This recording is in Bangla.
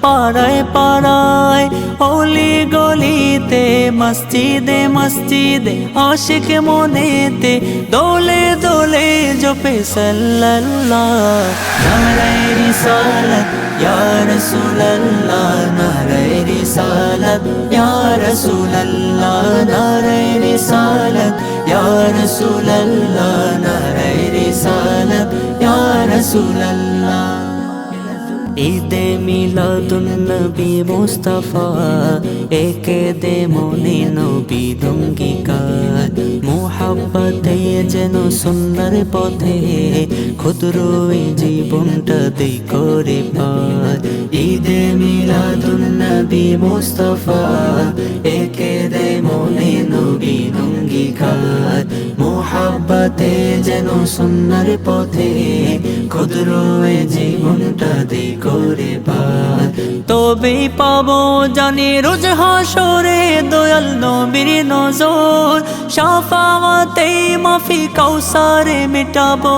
পাড়ায় পাড়ায় অলি গলিতে মসজিদে মসজিদে আশিক মনেতে দোলে দোলে জপে সাল্লাল্লাহ নারায়ে রিসালাত ইয়া রাসূলুল্লাহ নারায়ে রিসালাত ইয়া রাসূলুল্লাহ নারায়ে রিসালাত ইয়া রাসূলুল্লাহ নারায়ে রিসালাত ইয়া রাসূলুল্লাহ ঈদে মিলাদুন নবী মুস্তাফা একে দে মনে নবী অঙ্গীকার মুহাব্বতে যেন সুন্দর পথে ক্ষুদ্র এই জীবনটা দেই করে পার ঈদে মিলাদুন নবী মুস্তাফা একে দে মনে নবী অঙ্গীকার মুহাব্বতে যেন সুন্দর পথে ক্ষুদ্র এই জীবনটা দেই করে পার তবেই পাবো জানি রোজ হাসরে দয়াল নবীর নজর শাফাআতে মাফি কাউসারে মিটাবো